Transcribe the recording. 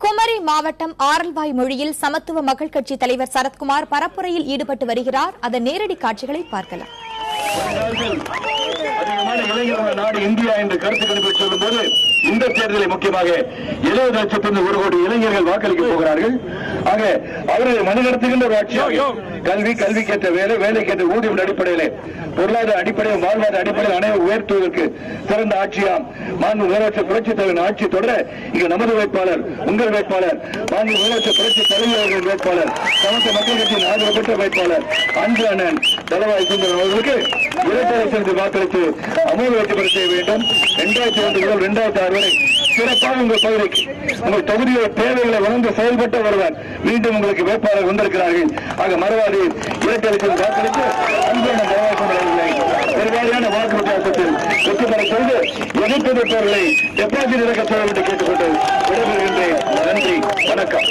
குமரி மாவட்டம் ஆரல்வாய் மொழியில் சமத்துவ மக்கள் கட்சி தலைவர் சரத்குமார் பரப்புரையில் ஈடுபட்டு வருகிறார். அதன் நேரடி காட்சிகளை பார்க்கலாம். அதிகமான இளைஞர்கள் நாடு இந்தியா என்று கருத்து கணிப்பை சொல்லும் போது இந்த தேர்தலை முக்கியமாக 70 லட்சத்திலிருந்து 1 கோடி இளைஞர்கள் வாக்களிக்க போகிறார்கள். ஆக அவர்களை மனநடத்துகின்ற ஒரு ஆட்சியாக கல்விக்கேற்ற வேலை, வேலைக்கேற்ற ஊதியம் அடிப்படையில், பொருளாதார அடிப்படையில், வாழ்வாதார அடிப்படையில் அனைவரும் உயர்த்துவதற்கு சிறந்த ஆட்சியாம் மாண்பு முதலமைச்சர் புரட்சித் தலைவர் ஆட்சி தொடர இங்கு நமது வேட்பாளர், உங்கள் வேட்பாளர், மாண்பு முதலமைச்சர் புரட்சித் தலைவர் அவர்கள் வேட்பாளர், சமத்துவ மக்கள் கட்சியின் ஆதரவு பெற்ற வேட்பாளர் அன்பு அண்ணன் தளவாய் சுந்தரம் அவர்களுக்கு இரட்டை சென்று வாக்களித்து அமோக வெற்றி பெற செய்ய வேண்டும். 2001 முதல் 2006 வரை சிறப்பாக உங்கள் பகுதிக்கு, உங்கள் தொகுதியோட தேவைகளை உணர்ந்து செயல்பட்ட ஒருவர் மீண்டும் உங்களுக்கு வேட்பாளர் வந்திருக்கிறார்கள். ஆக மறுவாதி இரட்டை சென்று வாக்களித்து அன்பு அண்ணன் தளவாய் சுந்தரம் அவர்களை பெருவாரியான வாக்கு வித்தியாசத்தில் வெற்றி பெற செய்து எதிர்ப்பு பெற்றவர்களை டெபாசிட் இறக்க செய்ய வேண்டும் கேட்டுக்கொண்டு விடைபெறுகின்றேன். நன்றி, வணக்கம்.